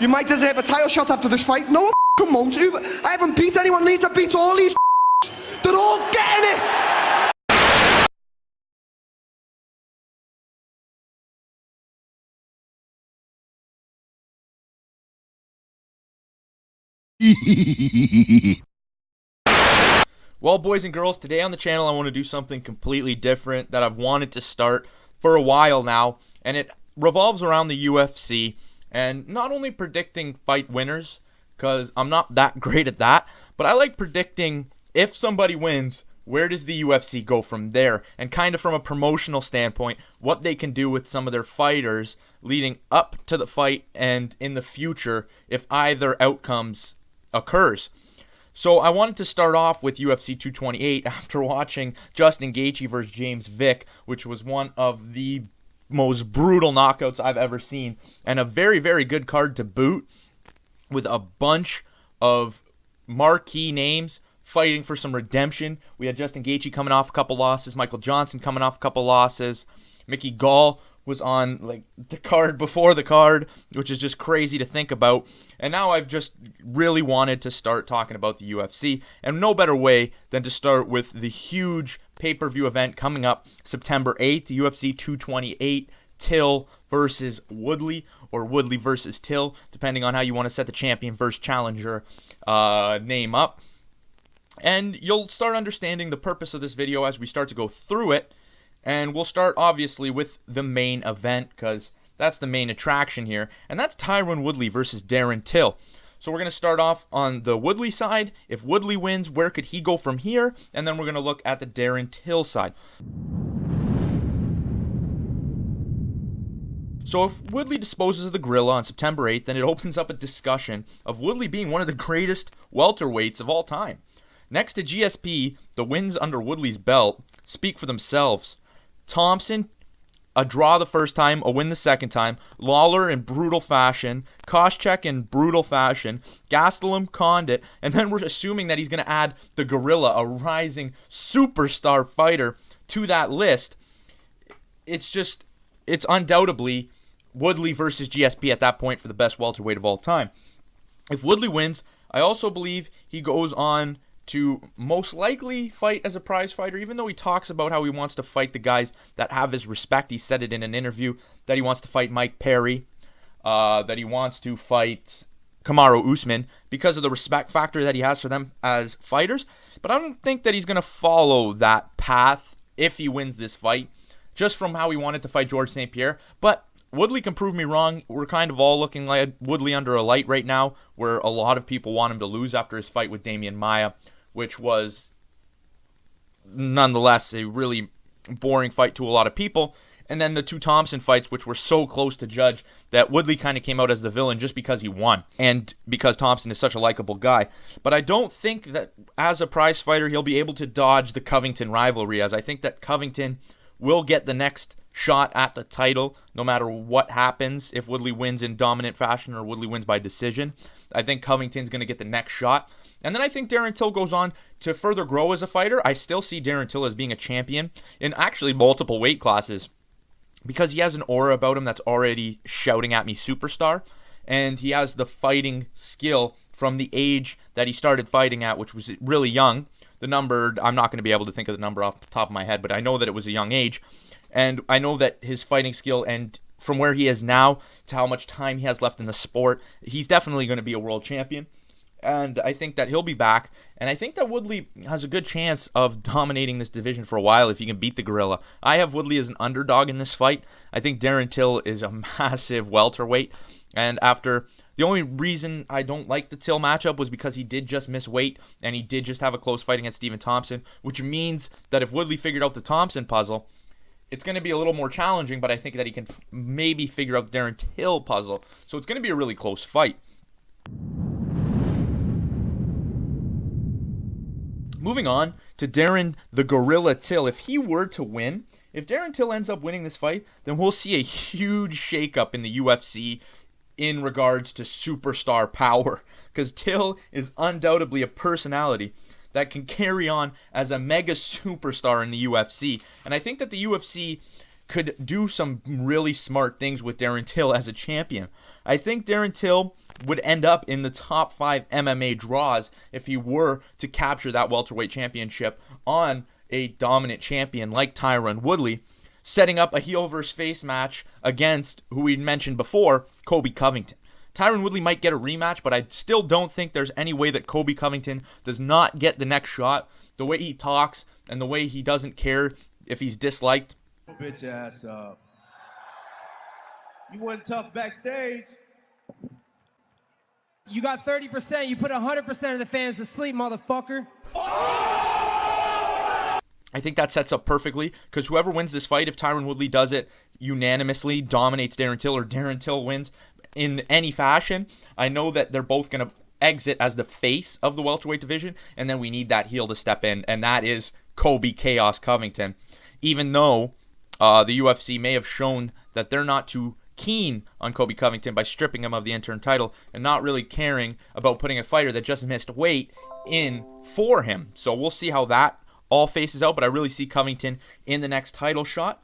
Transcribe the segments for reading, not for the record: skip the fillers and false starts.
You might deserve a title shot after this fight. No, I won't. I haven't beat anyone. I need to beat all these. They're all getting it. Well, boys and girls, today on the channel I want to do something completely different that I've wanted to start for a while now, and it revolves around the UFC and not only predicting fight winners, because I'm not that great at that, but I like predicting if somebody wins, where does the UFC go from there, and kind of from a promotional standpoint, what they can do with some of their fighters leading up to the fight and in the future if either outcomes occurs. So I wanted to start off with UFC 228 after watching Justin Gaethje versus James Vick, which was one of the most brutal knockouts I've ever seen, and a very, very good card to boot, with a bunch of marquee names fighting for some redemption. We had Justin Gaethje coming off a couple losses, Michael Johnson coming off a couple losses, Mickey Gall was on like the card before the card, which is just crazy to think about. And now I've just really wanted to start talking about the UFC, and no better way than to start with the huge pay-per-view event coming up September 8th, the UFC 228, Till versus Woodley, or Woodley versus Till, depending on how you want to set the champion versus challenger name up. And you'll start understanding the purpose of this video as we start to go through it. And we'll start, obviously, with the main event, because that's the main attraction here. And that's Tyron Woodley versus Darren Till. So we're going to start off on the Woodley side. If Woodley wins, where could he go from here? And then we're going to look at the Darren Till side. So if Woodley disposes of the gorilla on September 8th, then it opens up a discussion of Woodley being one of the greatest welterweights of all time. Next to GSP, the wins under Woodley's belt speak for themselves. Thompson, a draw the first time, a win the second time. Lawler in brutal fashion. Koscheck in brutal fashion. Gastelum, Condit. And then we're assuming that he's going to add the gorilla, a rising superstar fighter, to that list. It's undoubtedly Woodley versus GSP at that point for the best welterweight of all time. If Woodley wins, I also believe he goes on to most likely fight as a prize fighter, even though he talks about how he wants to fight the guys that have his respect. He said it in an interview that he wants to fight Mike Perry, that he wants to fight Kamaru Usman because of the respect factor that he has for them as fighters. But I don't think that he's going to follow that path if he wins this fight, just from how he wanted to fight George St. Pierre. But Woodley can prove me wrong. We're kind of all looking like Woodley under a light right now, where a lot of people want him to lose after his fight with Damian Maia, which was nonetheless a really boring fight to a lot of people. And then the two Thompson fights, which were so close to judge, that Woodley kind of came out as the villain just because he won, and because Thompson is such a likable guy. But I don't think that as a prize fighter he'll be able to dodge the Covington rivalry, as I think that Covington will get the next shot at the title no matter what happens. If Woodley wins in dominant fashion or Woodley wins by decision, I think Covington's going to get the next shot. And then I think Darren Till goes on to further grow as a fighter. I still see Darren Till as being a champion in actually multiple weight classes, because he has an aura about him that's already shouting at me superstar, and he has the fighting skill from the age that he started fighting at, which was really young. The number, I'm not going to be able to think of the number off the top of my head, but I know that it was a young age. And I know that his fighting skill, and from where he is now to how much time he has left in the sport, he's definitely going to be a world champion. And I think that he'll be back. And I think that Woodley has a good chance of dominating this division for a while if he can beat the gorilla. I have Woodley as an underdog in this fight. I think Darren Till is a massive welterweight. And after the only reason I don't like the Till matchup was because he did just miss weight, and he did just have a close fight against Stephen Thompson, which means that if Woodley figured out the Thompson puzzle, it's going to be a little more challenging, but I think that he can maybe figure out the Darren Till puzzle. So it's going to be a really close fight. Moving on to Darren the Gorilla Till. If he were to win, if Darren Till ends up winning this fight, then we'll see a huge shakeup in the UFC in regards to superstar power, because Till is undoubtedly a personality that can carry on as a mega superstar in the UFC. And I think that the UFC could do some really smart things with Darren Till as a champion. I think Darren Till would end up in the top 5 MMA draws if he were to capture that welterweight championship on a dominant champion like Tyron Woodley, setting up a heel versus face match against, who we mentioned before, Colby Covington. Tyron Woodley might get a rematch, but I still don't think there's any way that Colby Covington does not get the next shot. The way he talks and the way he doesn't care if he's disliked. Bitch ass up. You wasn't tough backstage. You got 30%, you put 100% of the fans to sleep, motherfucker. I think that sets up perfectly, because whoever wins this fight, if Tyron Woodley does it unanimously, dominates Darren Till, or Darren Till wins in any fashion, I know that they're both going to exit as the face of the welterweight division, and then we need that heel to step in, and that is Colby Chaos Covington. Even though the UFC may have shown that they're not too keen on Colby Covington by stripping him of the interim title and not really caring about putting a fighter that just missed weight in for him. So we'll see how that all faces out, but I really see Covington in the next title shot.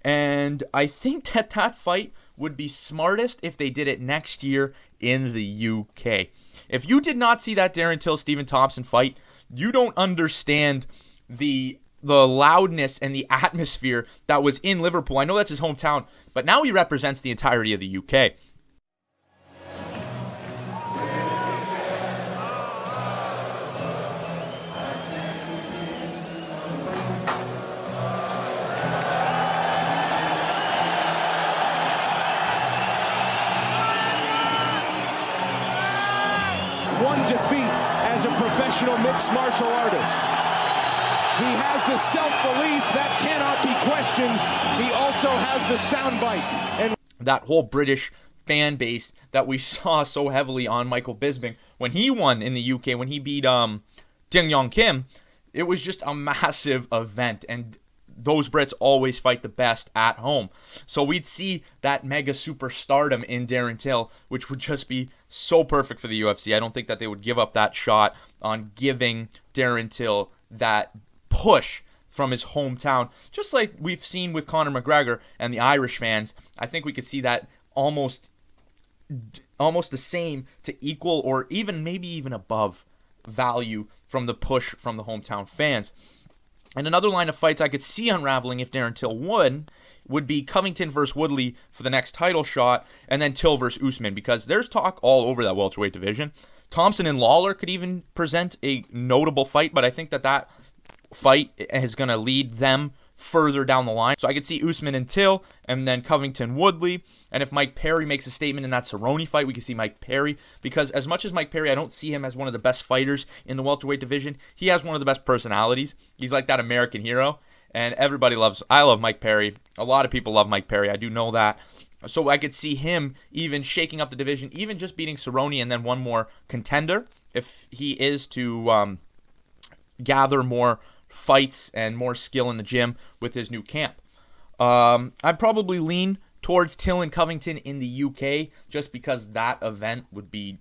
And I think that fight would be smartest if they did it next year in the UK. If you did not see that Darren Till Stephen Thompson fight, you don't understand the loudness and the atmosphere that was in Liverpool. I know that's his hometown, but now he represents the entirety of the UK. One defeat as a professional mixed martial artist. He has the self-belief that cannot be questioned. He also has the soundbite. And that whole British fan base that we saw so heavily on Michael Bisping when he won in the UK, when he beat Ding Yong Kim, it was just a massive event, and those Brits always fight the best at home. So we'd see that mega superstardom in Darren Till, which would just be so perfect for the UFC. I don't think that they would give up that shot on giving Darren Till that push from his hometown, just like we've seen with Conor McGregor and the Irish fans. I think we could see that almost the same to equal, or even maybe even above value from the push from the hometown fans. And another line of fights I could see unraveling if Darren Till won would be Covington versus Woodley for the next title shot, and then Till versus Usman, because there's talk all over that welterweight division. Thompson and Lawler could even present a notable fight, but I think that fight is going to lead them further down the line. So I could see Usman and Till, and then Covington Woodley. And if Mike Perry makes a statement in that Cerrone fight, we could see Mike Perry, because as much as Mike Perry, I don't see him as one of the best fighters in the welterweight division, he has one of the best personalities. He's like that American hero, and I love Mike Perry. A lot of people love Mike Perry, I do know that. So I could see him even shaking up the division, even just beating Cerrone and then one more contender, if he is to gather more fights and more skill in the gym with his new camp. I'd probably lean towards Till and Covington in the UK, just because that event would be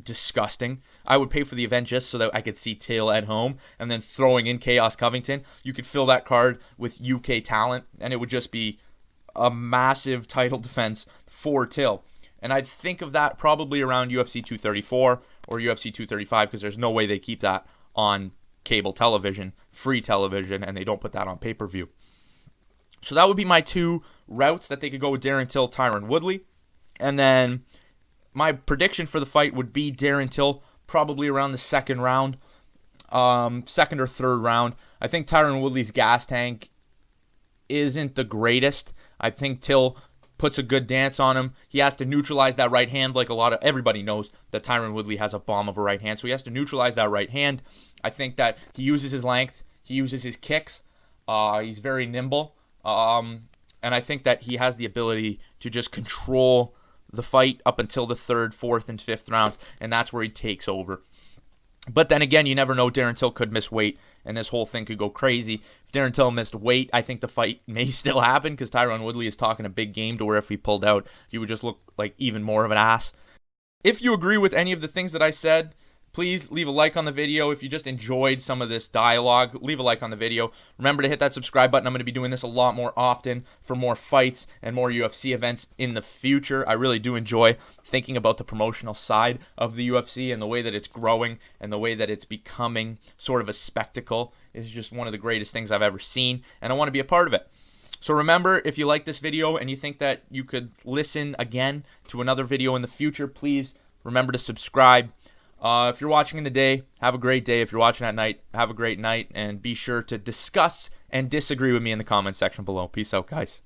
disgusting. I would pay for the event just so that I could see Till at home, and then throwing in Chaos Covington. You could fill that card with UK talent, and it would just be a massive title defense for Till. And I'd think of that probably around UFC 234 or UFC 235, because there's no way they keep that on cable television, free television, and they don't put that on pay-per-view. So that would be my two routes that they could go with Darren Till, Tyron Woodley. And then my prediction for the fight would be Darren Till probably around the second round, second or third round. I think Tyron Woodley's gas tank isn't the greatest. I think Till puts a good dance on him. He has to neutralize that right hand, like everybody knows that Tyron Woodley has a bomb of a right hand, so he has to neutralize that right hand. I think that he uses his length, he uses his kicks, he's very nimble, and I think that he has the ability to just control the fight up until the third, fourth, and fifth round, and that's where he takes over. But then again, you never know. Darren Till could miss weight, and this whole thing could go crazy. If Darren Till missed weight, I think the fight may still happen, because Tyron Woodley is talking a big game to where if he pulled out, he would just look like even more of an ass. If you agree with any of the things that I said, please leave a like on the video. If you just enjoyed some of this dialogue, leave a like on the video. Remember to hit that subscribe button. I'm going to be doing this a lot more often for more fights and more UFC events in the future. I really do enjoy thinking about the promotional side of the UFC, and the way that it's growing and the way that it's becoming sort of a spectacle is just one of the greatest things I've ever seen, and I want to be a part of it. So remember, if you like this video and you think that you could listen again to another video in the future, please remember to subscribe. If you're watching in the day, have a great day. If you're watching at night, have a great night. And be sure to discuss and disagree with me in the comment section below. Peace out, guys.